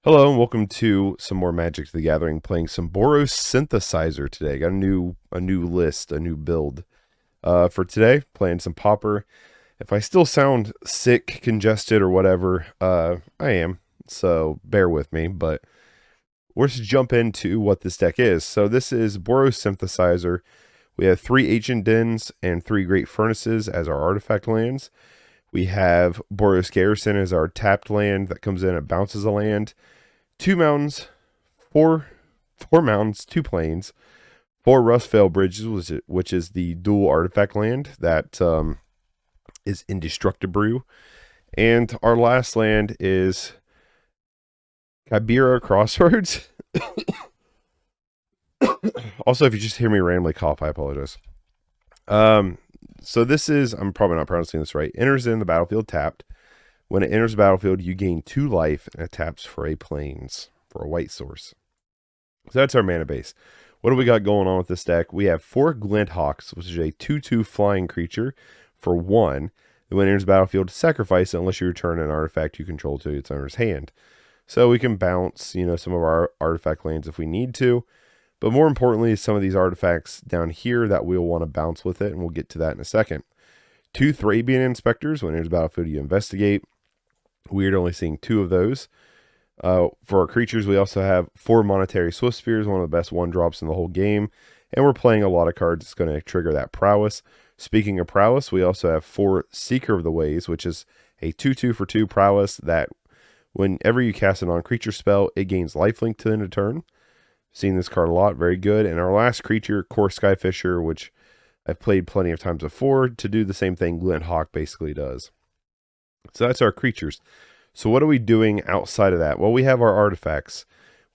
Hello and welcome to some more Magic the Gathering, playing some Boros Synthesizer today. Got a new list, a new build. For today, playing some Pauper. If I still sound sick, congested, or whatever, I am. So bear with me, but let's jump into what this deck is. So this is Boros Synthesizer. We have 3 Ancient Dens and 3 Great Furnaces as our artifact lands. We have Boros Garrison as our tapped land that comes in and bounces a land. 2 mountains, 4 mountains, 2 plains, 4 Rustvale Bridges, which is the dual artifact land that is Indestructible. And our last land is Kabira Crossroads. Also, if you just hear me randomly cough, I apologize. So this is, I'm probably not pronouncing this right, enters in the battlefield tapped. When it enters the battlefield, you gain 2 life, and it taps for a plains, for a white source. So that's our mana base. What do we got going on with this deck? We have 4 Glint Hawks, which is a 2/2 flying creature for 1. When it enters the battlefield, sacrifice it unless you return an artifact you control to its owner's hand. So we can bounce, some of our artifact lands if we need to. But more importantly, some of these artifacts down here that we'll want to bounce with it, and we'll get to that in a second. 2 Thraben Inspectors. When it enters the battlefield, you investigate. Weird only seeing 2 of those. For our creatures, we also have 4 Monastery Swiftspears, one of the best 1-drops in the whole game. And we're playing a lot of cards that's going to trigger that prowess. Speaking of prowess, we also have 4 Seeker of the Ways, which is a 2/2 for 2 prowess that whenever you cast a non-creature spell, it gains lifelink to the end of turn. Seen this card a lot, very good. And our last creature, Kor Skyfisher, which I've played plenty of times before, to do the same thing Glint Hawk basically does. So that's our creatures. So what are we doing outside of that? Well, we have our artifacts.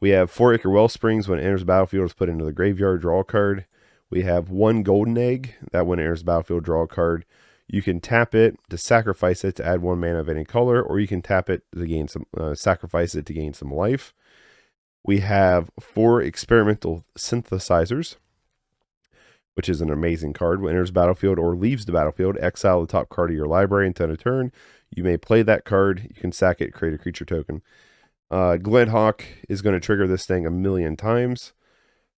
We have 4 Ichor Wellsprings. When it enters the battlefield, it's put into the graveyard, draw a card. We have 1 Golden Egg that when it enters the battlefield, draw a card. You can tap it to sacrifice it to add 1 mana of any color, or you can tap it to gain some, sacrifice it to gain some life. We have 4 Experimental Synthesizers, which is an amazing card. When it enters the battlefield or leaves the battlefield, exile the top card of your library until end of turn. You may play that card. You can sack it, create a creature token. Glint Hawk is going to trigger this thing 1,000,000 times.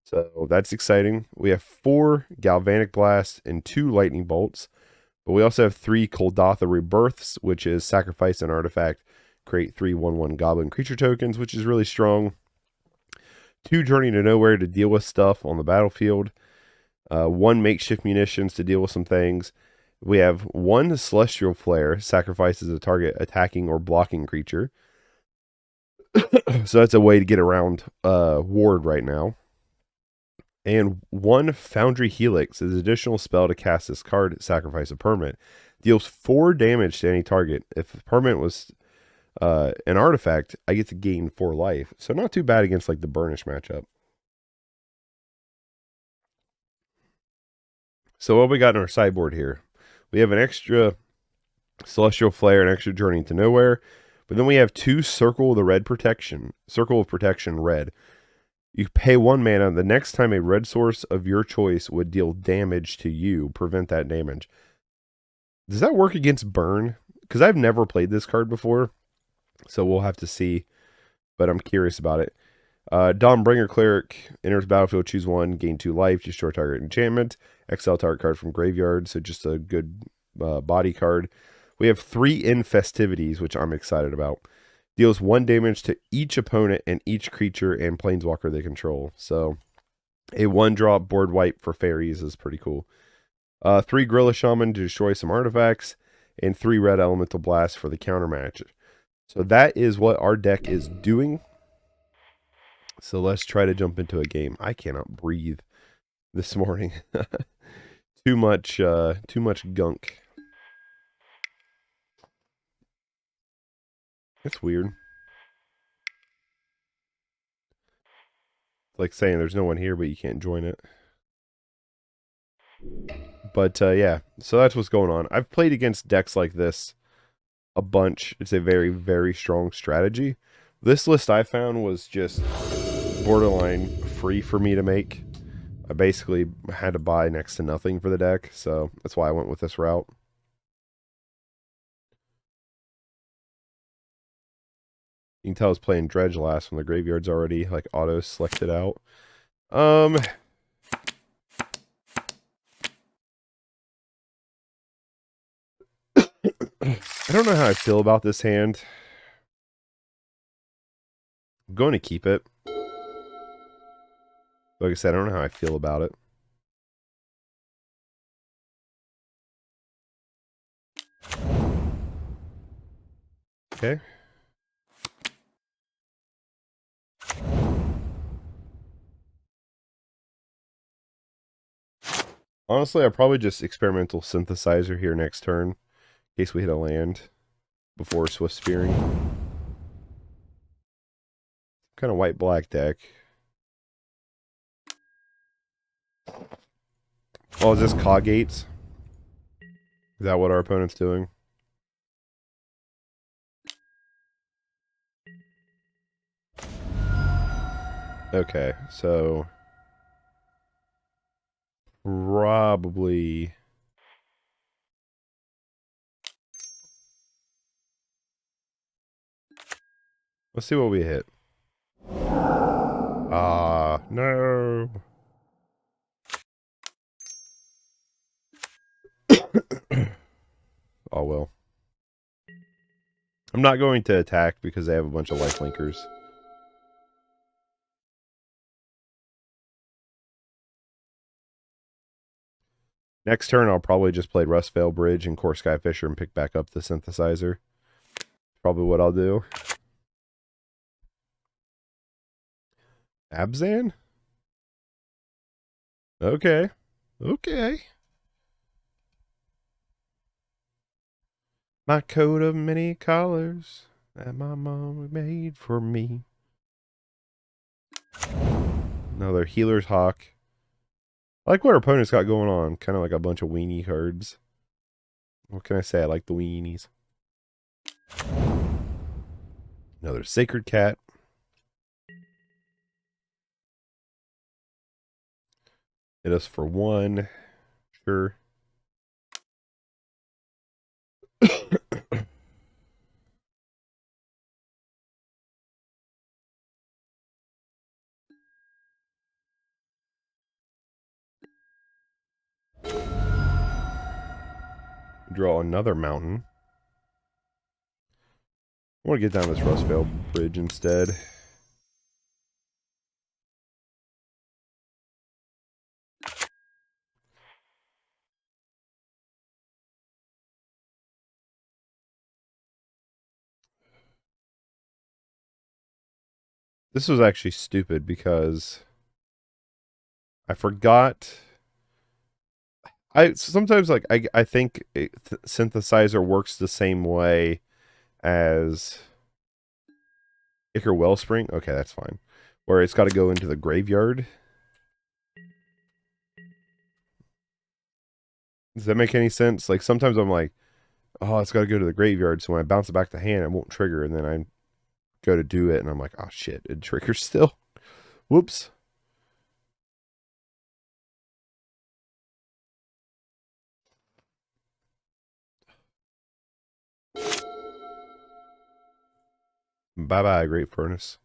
So that's exciting. We have 4 Galvanic Blasts and 2 Lightning Bolts. But we also have 3 Kuldotha Rebirths, which is sacrifice an artifact, create 3 1/1 goblin creature tokens, which is really strong. 2 Journey to Nowhere to deal with stuff on the battlefield. 1 Makeshift Munitions to deal with some things. We have 1 Celestial Flare, sacrifices a target attacking or blocking creature. So that's a way to get around Ward right now. And 1 Foundry Helix is an additional spell to cast this card, sacrifice a permanent. Deals 4 damage to any target. If the permanent was an artifact, I get to gain 4 life. So not too bad against like the Burnish matchup. So what we got in our sideboard here? We have an extra Celestial Flare, an extra Journey to Nowhere, but then we have 2 Circle of Protection red. You pay 1 mana. The next time a red source of your choice would deal damage to you, prevent that damage. Does that work against Burn? Because I've never played this card before, so we'll have to see, but I'm curious about it. Dawnbringer Cleric, enters battlefield, choose 1, gain 2 life, destroy target enchantment, exile target card from graveyard, so just a good body card. We have 3 End Festivities, which I'm excited about. Deals 1 damage to each opponent and each creature and planeswalker they control. So a 1-drop board wipe for fairies is pretty cool. 3 Gorilla Shaman to destroy some artifacts, and 3 Red Elemental Blast for the counter match. So that is what our deck is doing. So let's try to jump into a game. I cannot breathe this morning. Too much gunk. That's weird. It's like saying there's no one here, but you can't join it. But yeah, so that's what's going on. I've played against decks like this a bunch. It's a very, very strong strategy. This list I found was just borderline free for me to make. I basically had to buy next to nothing for the deck, so that's why I went with this route. You can tell it's playing Dredge last when the graveyard's already like auto selected out. I don't know how I feel about this hand. I'm going to keep it. Like I said, I don't know how I feel about it. Okay. Honestly, I'll probably just Experimental Synthesizer here next turn, in case we hit a land before Swiftspearing. Kind of white-black deck. Oh, is this Cog Gates? Is that what our opponent's doing? Okay, so probably let's see what we hit. Ah, no. Oh well. I'm not going to attack because they have a bunch of lifelinkers. Next turn, I'll probably just play Rustvale Bridge and Kor Skyfisher and pick back up the synthesizer. Probably what I'll do. Abzan? Okay. Okay. My coat of many colors that my mom made for me. Another Healer's Hawk. I like what our opponent's got going on. Kind of like a bunch of weenie cards. What can I say? I like the weenies. Another Sacred Cat. Hit us for 1. Sure. Draw another mountain. I want to get down this Rustvale Bridge instead. This was actually stupid because I forgot. I sometimes like I think synthesizer works the same way as Ichor Wellspring. Okay, that's fine. Where it's got to go into the graveyard. Does that make any sense? Like sometimes I'm like, oh, it's got to go to the graveyard. So when I bounce it back to hand, it won't trigger, and then I go to do it, and I'm like, oh shit, it triggers still. Whoops. Bye bye, Great Furnace.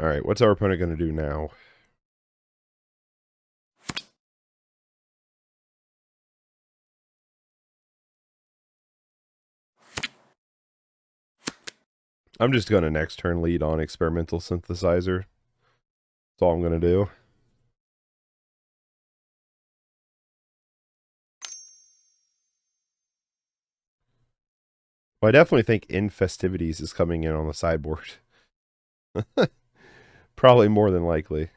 All right, what's our opponent going to do now? I'm just going to next turn lead on Experimental Synthesizer. That's all I'm going to do. Well, I definitely think End Festivities is coming in on the sideboard. Probably more than likely.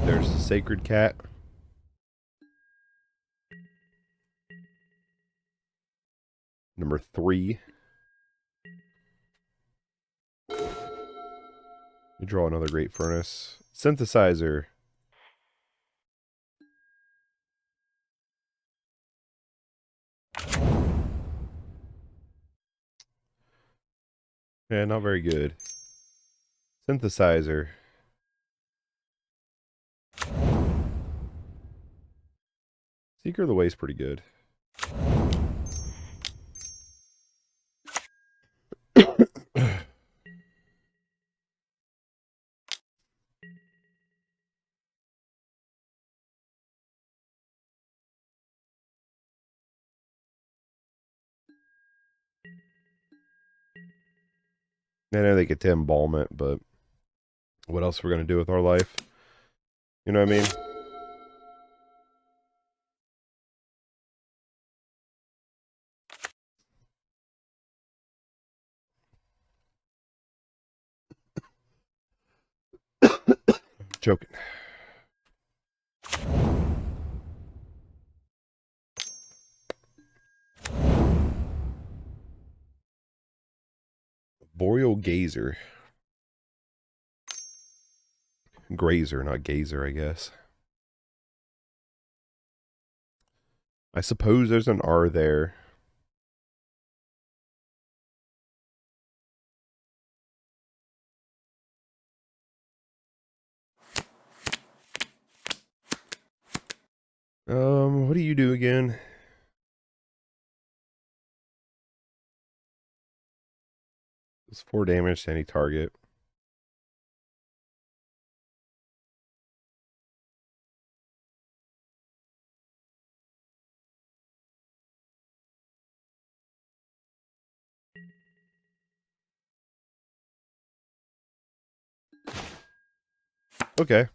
There's the Sacred Cat. Number 3. We draw another Great Furnace. Synthesizer. Yeah, not very good. Synthesizer. Seeker of the Way is pretty good. I know they get to embalm it, but what else we're gonna do with our life? You know what I mean? Joking. Boreal Gazer. Grazer, not gazer, I guess. I suppose there's an R there. What do you do again? It's 4 damage to any target. Okay.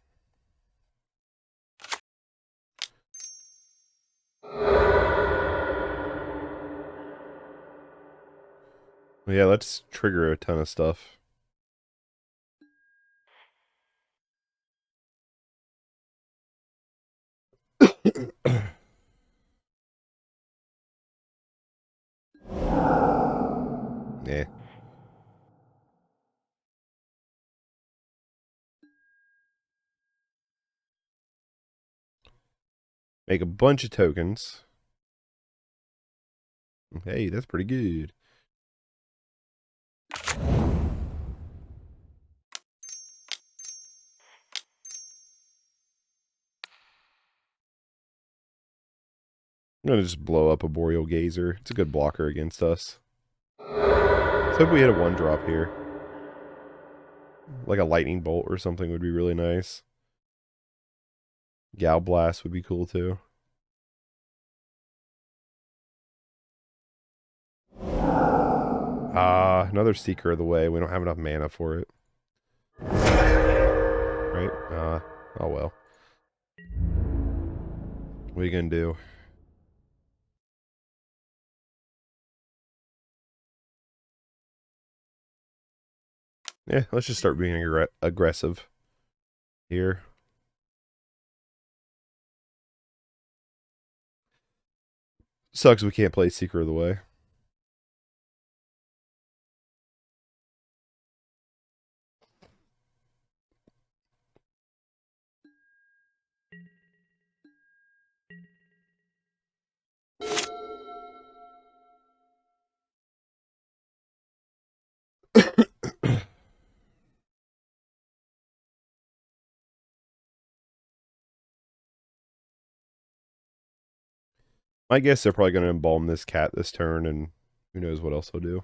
Yeah, let's trigger a ton of stuff. Yeah. Make a bunch of tokens. Hey, that's pretty good. I'm gonna just blow up a Boreal Gazer. It's a good blocker against us. Let's hope we hit a 1-drop here. Like a lightning bolt or something would be really nice. Gal Blast would be cool too. Another Seeker of the Way. We don't have enough mana for it. Right? Oh well. What are you gonna do? Yeah, let's just start being aggressive here. Sucks we can't play Seeker of the Way. I guess they're probably going to embalm this cat this turn, and who knows what else they'll do.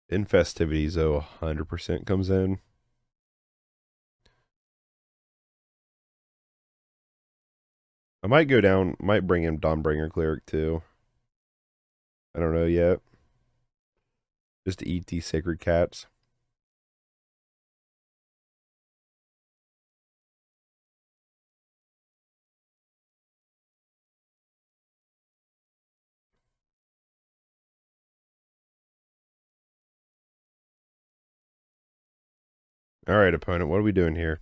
In Festivities, though, 100% comes in. I might go down, might bring in Dawnbringer Cleric too. I don't know yet. Just to eat these sacred cats. All right, opponent, what are we doing here?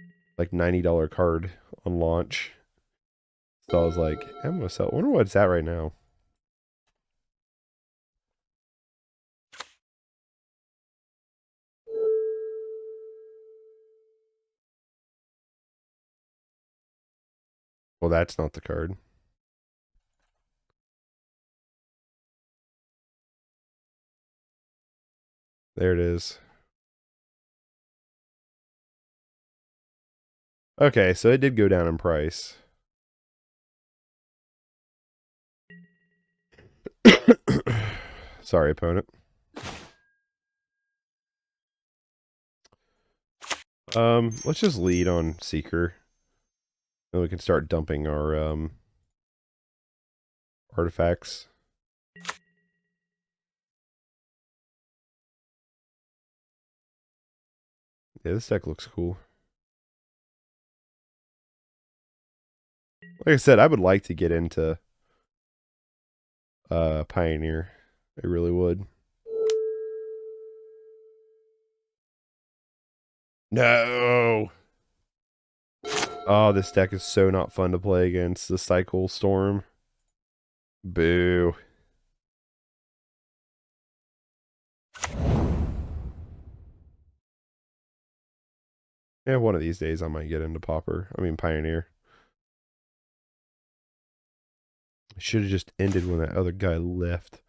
like $90 card on launch. So I was like, I'm gonna sell. I wonder what it's at right now. Well, that's not the card. There it is. Okay, so it did go down in price. Sorry, opponent. Let's just lead on Seeker. And we can start dumping our artifacts. Yeah, this deck looks cool. Like I said, I would like to get into Pioneer. I really would. No! Oh, this deck is so not fun to play against. The Cycle Storm. Boo. Yeah, one of these days I might get into Pioneer. I should have just ended when that other guy left.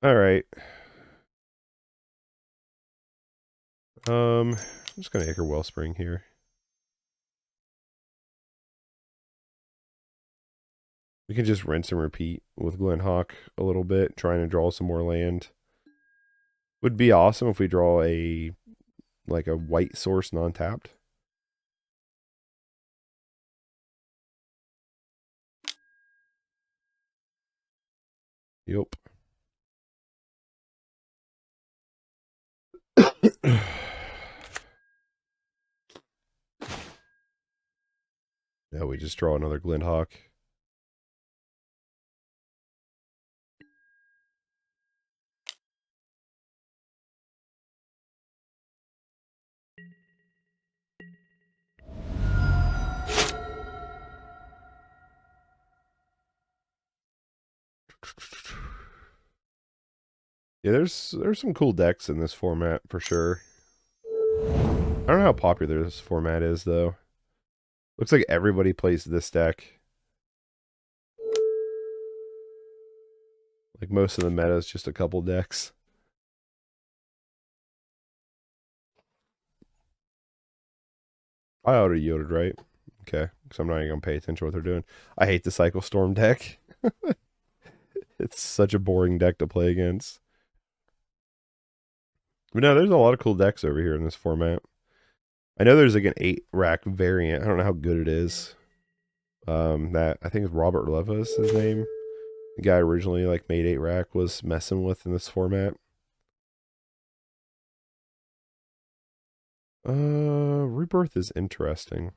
Alright. I'm just gonna Ichor Wellspring here. We can just rinse and repeat with Glint Hawk a little bit, trying to draw some more land. Would be awesome if we draw a white source non-tapped. Yup. Yeah, we just draw another Glint Hawk. Yeah, there's some cool decks in this format for sure. I don't know how popular this format is though. Looks like everybody plays this deck. Like most of the meta is just a couple decks. I auto yielded, right? Okay, because I'm not even gonna pay attention to what they're doing. I hate the Cycle Storm deck. It's such a boring deck to play against. But no, there's a lot of cool decks over here in this format. I know there's like an 8-rack variant. I don't know how good it is. That I think it's Robert Leva's his name. The guy originally like made 8-rack was messing with in this format. Rebirth is interesting.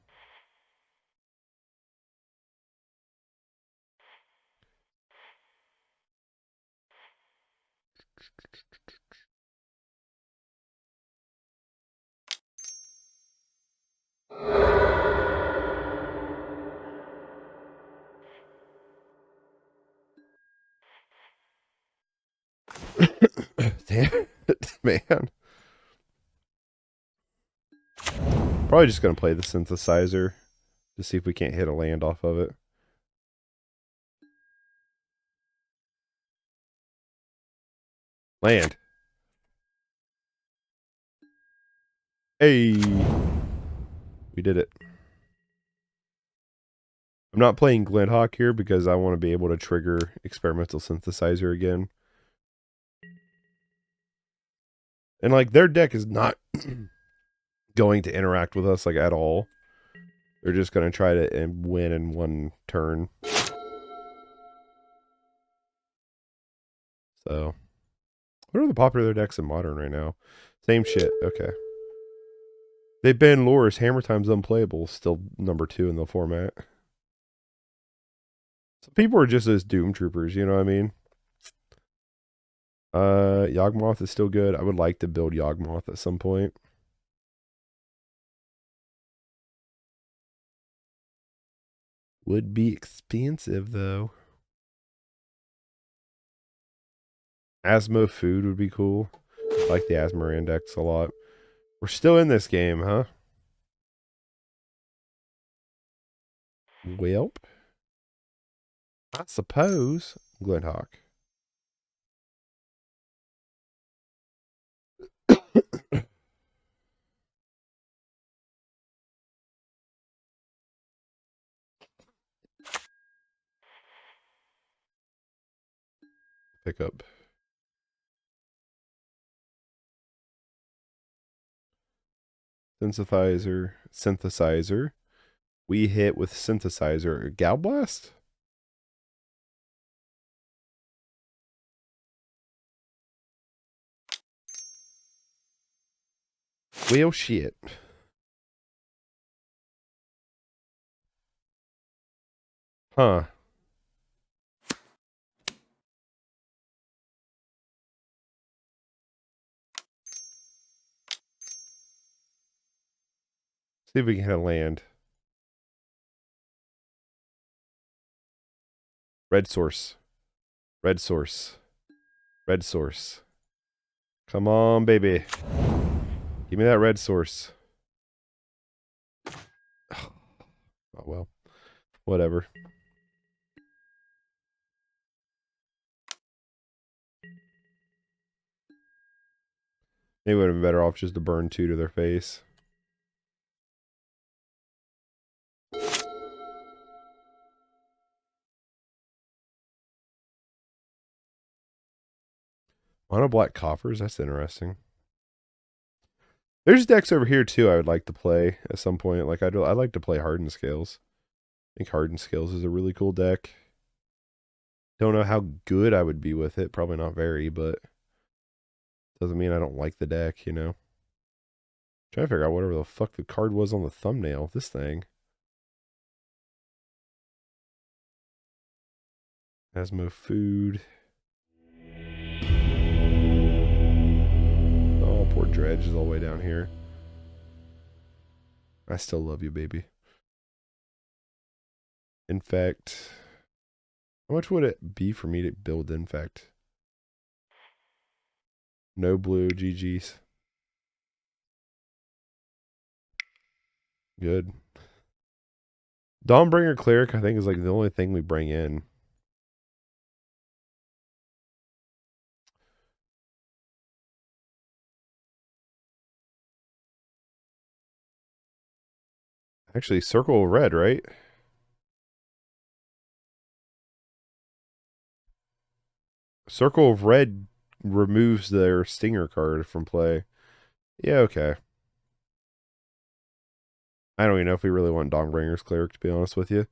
Damn it, man. Probably just gonna play the synthesizer to see if we can't hit a land off of it. Land. Hey, we did it. I'm not playing Glint Hawk here because I want to be able to trigger Experimental Synthesizer again. And like their deck is not going to interact with us like at all. They're just going to try to win in one turn. So, what are the popular decks in Modern right now? Same shit. Okay. They banned Loris. Hammer Time's unplayable. Still number 2 in the format. So people are just as Doom Troopers, you know what I mean? Yawgmoth is still good. I would like to build Yawgmoth at some point. Would be expensive, though. Asmo food would be cool. I like the Asmo index a lot. We're still in this game, huh? Welp. I suppose. Glint Hawk. Pick up. Synthesizer. We hit with Synthesizer. Gal Blast? Well, shit. Huh. See if we can hit a land. Red source. Red source. Red source. Come on, baby. Give me that red source. Oh, well. Whatever. They would have been better off just to burn 2 to their face. Mono black coffers? That's interesting. There's decks over here too I would like to play at some point. Like I'd like to play Hardened Scales. I think Hardened Scales is a really cool deck. Don't know how good I would be with it. Probably not very, but doesn't mean I don't like the deck, you know. Trying to figure out whatever the fuck the card was on the thumbnail of this thing. Asmo food. Oh, poor Dredge is all the way down here. I still love you, baby. Infect. How much would it be for me to build Infect? No blue, GG's. Good. Dawnbringer Cleric, I think, is like the only thing we bring in. Actually, Circle of Red, right? Circle of Red removes their Stinger card from play. Yeah, okay. I don't even know if we really want Dawnbringer's Cleric, to be honest with you.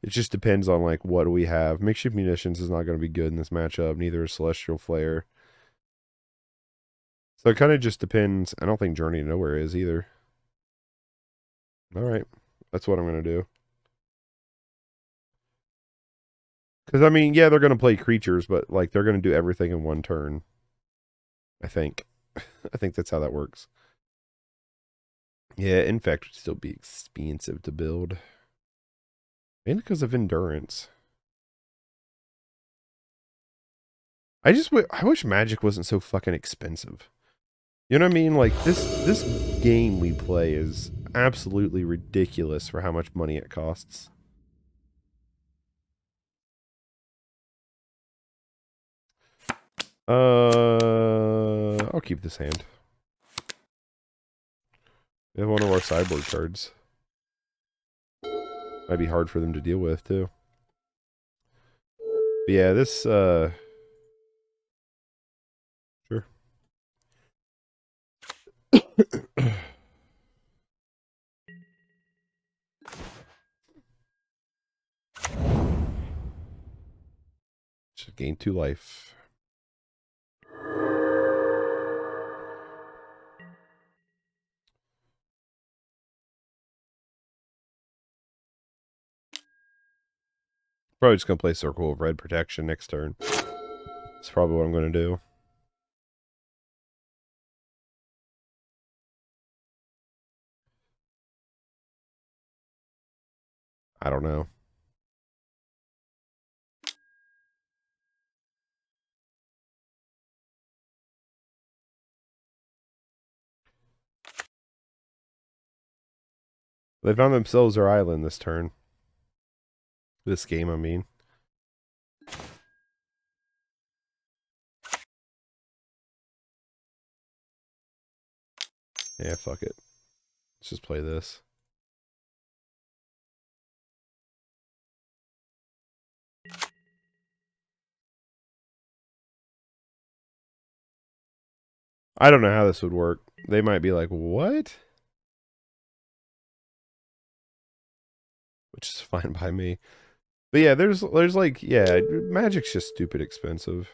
It just depends on, like, what we have. Makeshift Munitions is not going to be good in this matchup. Neither is Celestial Flare. So it kind of just depends. I don't think Journey to Nowhere is either. Alright. That's what I'm going to do. Because, I mean, yeah, they're going to play creatures, but, like, they're going to do everything in one turn. I think. I think that's how that works. Yeah, Infect would still be expensive to build. Mainly because of endurance. I wish Magic wasn't so fucking expensive. You know what I mean? Like, this game we play is absolutely ridiculous for how much money it costs. I'll keep this hand. We have one of our sideboard cards. Might be hard for them to deal with, too. But yeah, this, sure. Should gain 2 life. Probably just going to play Circle of Red Protection next turn. That's probably what I'm going to do. I don't know. They found themselves their island this turn. This game, I mean. Yeah, fuck it. Let's just play this. I don't know how this would work. They might be like, what? Which is fine by me. But yeah, there's like, yeah, Magic's just stupid expensive.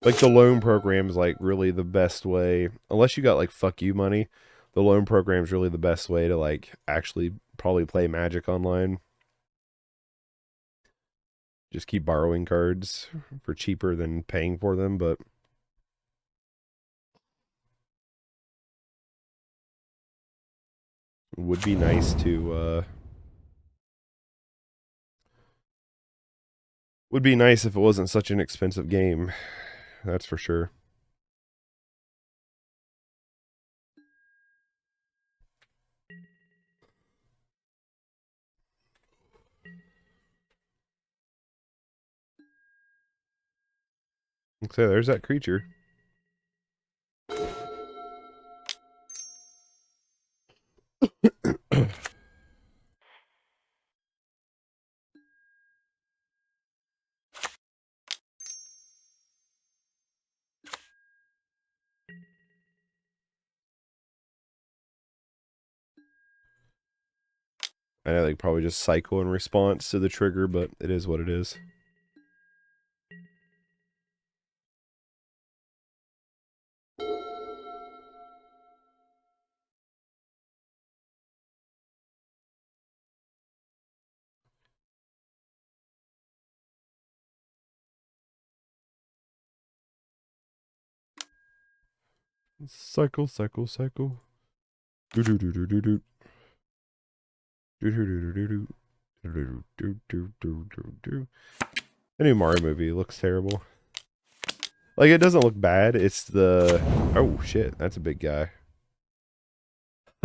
Like, the loan program is like really the best way, unless you got like fuck you money, the loan program is really the best way to like actually probably play Magic online. Just keep borrowing cards for cheaper than paying for them, but it would be nice to would be nice if it wasn't such an expensive game. That's for sure. So there's that creature. I know they probably just cycle in response to the trigger, but it is what it is. Cycle, cycle, cycle. Do do do do do do. Do do do do do. Do do do do do do. The new Mario movie looks terrible. Like, it doesn't look bad. It's the... Oh, shit. That's a big guy.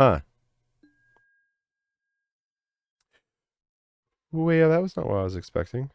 Huh. Well, yeah, that was not what I was expecting.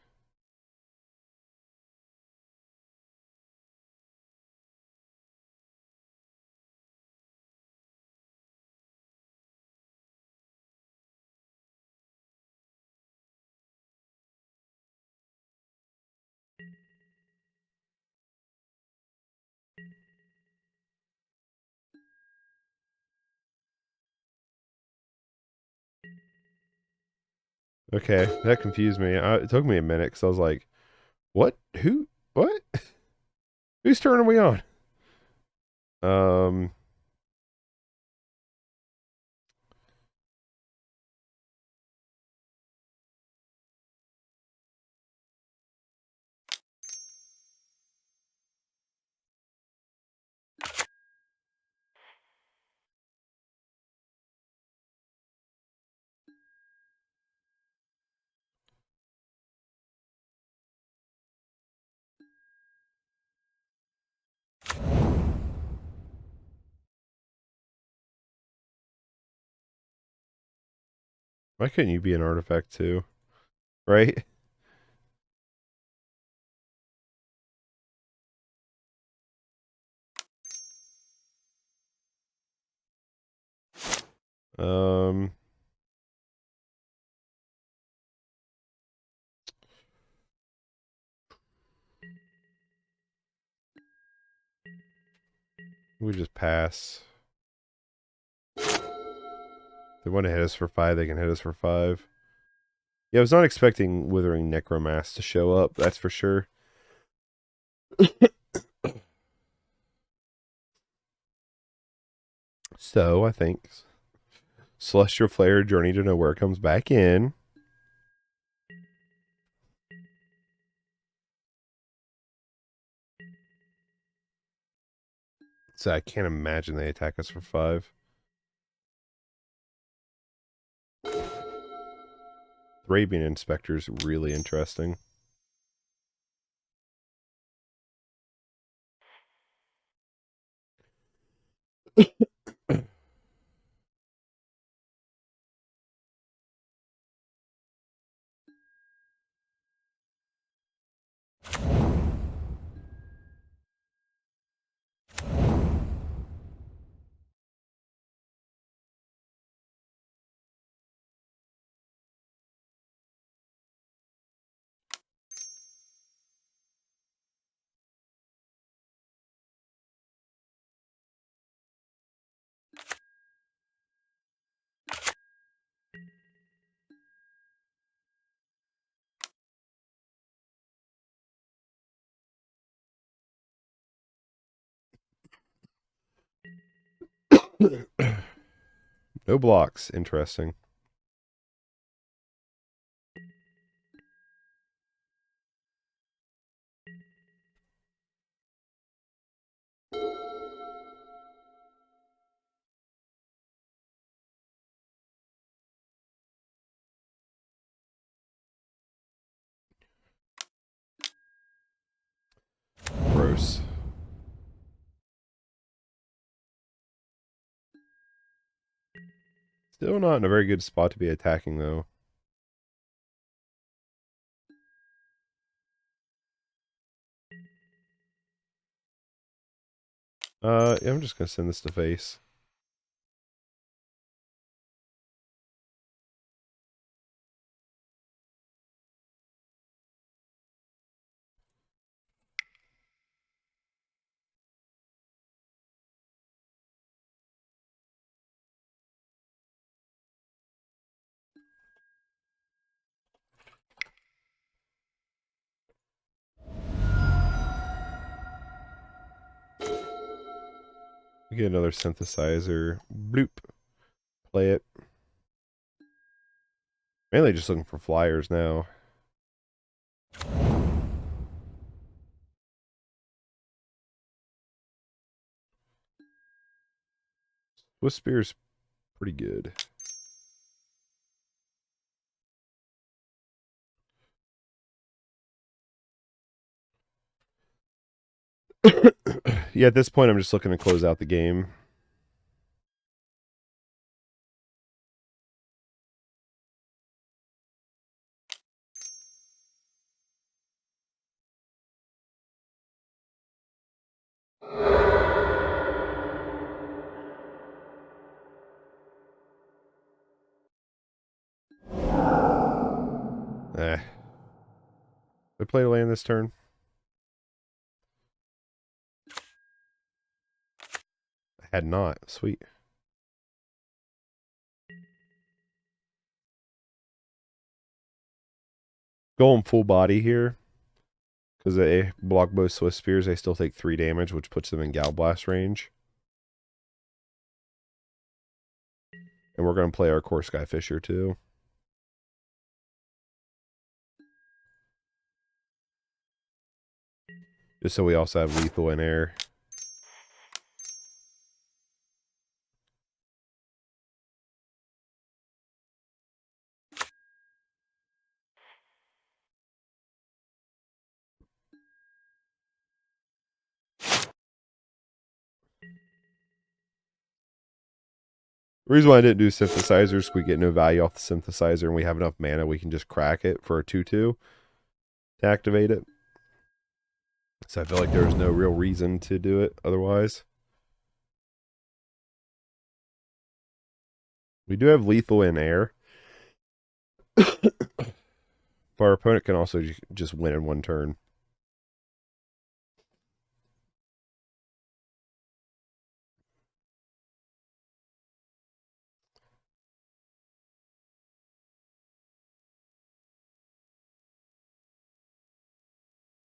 Okay, that confused me. It took me a minute because I was like, what? Who? What? Whose turn are we on? Um... Why couldn't you be an artifact too? Right? Um... We just pass. They want to hit us for 5, they can hit us for 5. Yeah, I was not expecting Withering Necromass to show up, that's for sure. So, I think Celestial Flare, Journey to Nowhere comes back in. So I can't imagine they attack us for 5. Thraben Inspector is really interesting. No blocks. Interesting. Gross. Still not in a very good spot to be attacking, though. Yeah, I'm just gonna send this to face. We get another synthesizer. Bloop. Play it. Mainly just looking for flyers now. Swiftspear's pretty good. Yeah, at this point, I'm just looking to close out the game. Did I play a land this turn? I had not. Sweet. Going full body here. Because they block both Swiftspears, they still take 3 damage, which puts them in Gal Blast range. And we're going to play our Kor Skyfisher too. Just so we also have lethal in air. The reason why I didn't do synthesizers, we get no value off the synthesizer, and we have enough mana, we can just crack it for a 2/2 to activate it. So I feel like there's no real reason to do it otherwise. We do have lethal in air. But our opponent can also just win in one turn.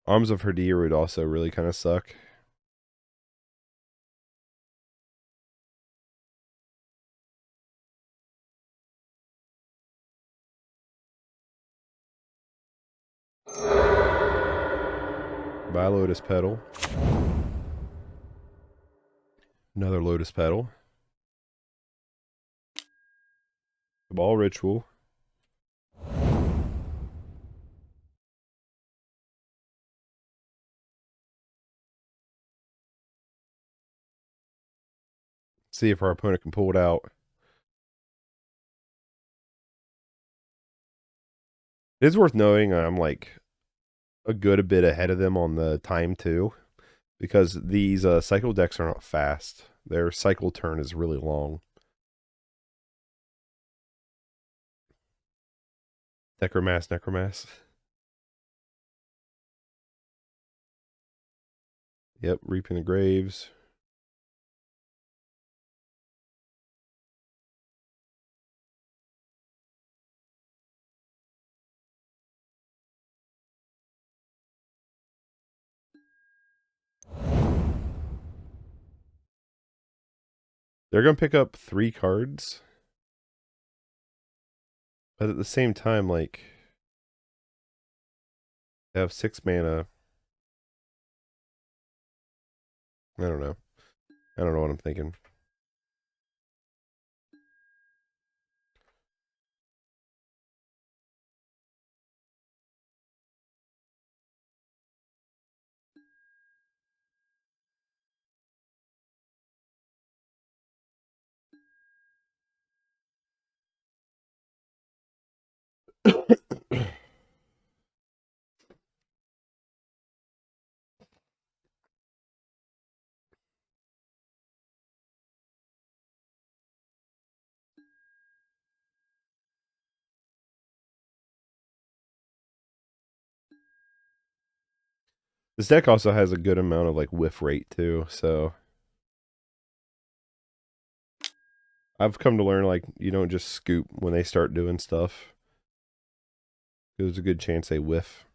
Arms of Herdir would also really kind of suck. Buy Lotus Petal. Another Lotus Petal. Ball Ritual. See if our opponent can pull it out. It is worth knowing I'm like a good bit ahead of them on the time too, because these cycle decks are not fast. Their cycle turn is really long. Necromass. Yep, Reaping the Graves. They're going to pick up 3 cards. But at the same time, like, they have 6 mana. I don't know. I don't know what I'm thinking. This deck also has a good amount of like whiff rate too, so I've come to learn like you don't just scoop when they start doing stuff. There's a good chance they whiff.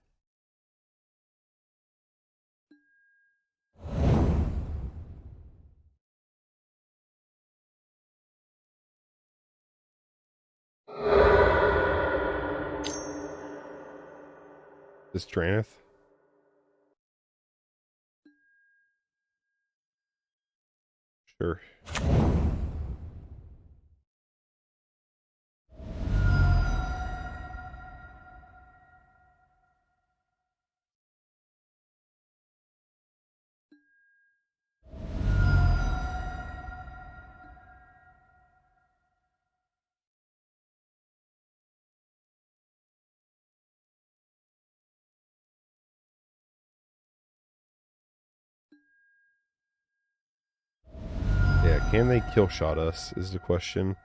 This Traneth. Sure. Yeah, can they kill shot us is the question.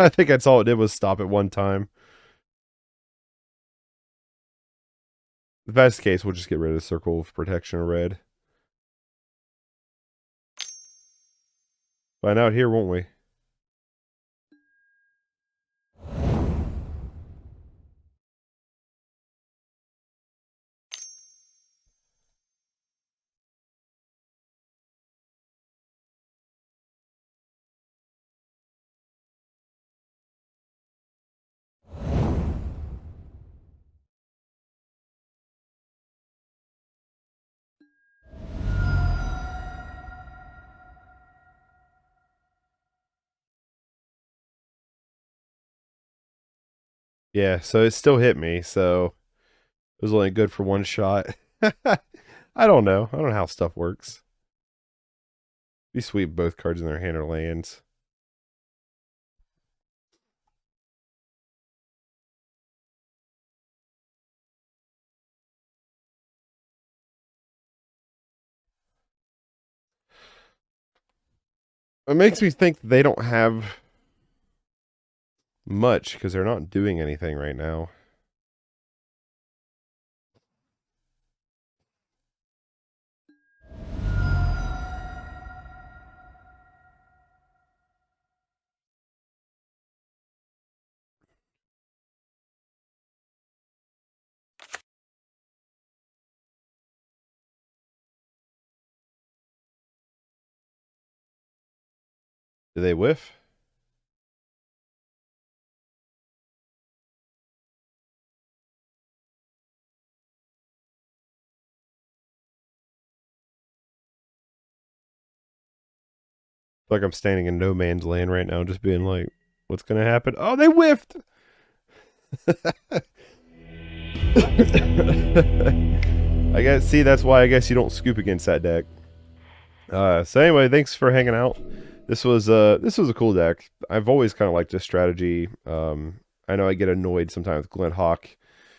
I think that's all it did was stop at one time. If that's the case, we'll just get rid of the Circle of Protection of red. Find out here, won't we? Yeah, so it still hit me, so it was only good for one shot. I don't know. I don't know how stuff works. Be sweet, both cards in their hand are lands. It makes me think they don't have much because they're not doing anything right now. Do they whiff? Like I'm standing in no man's land right now, just being like, what's going to happen? Oh, they whiffed! I guess, see, that's why I guess you don't scoop against that deck. So anyway, thanks for hanging out. This was a cool deck. I've always kind of liked this strategy. I know I get annoyed sometimes with Glint Hawk,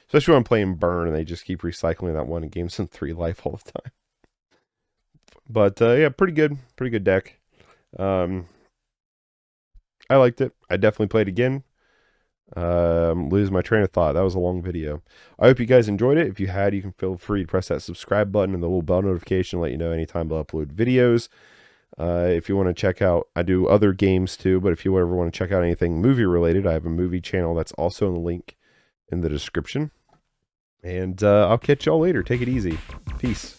especially when I'm playing Burn and they just keep recycling that one and games some 3 life all the time. But yeah, pretty good deck. I liked it. I definitely played again. Lose my train of thought. That was a long video. I hope you guys enjoyed it. If you had, you can feel free to press that subscribe button and the little bell notification to let you know anytime I upload videos. If you want to check out, I do other games too, but if you ever want to check out anything movie related, I have a movie channel that's also in the link in the description. And I'll catch y'all later. Take it easy. Peace.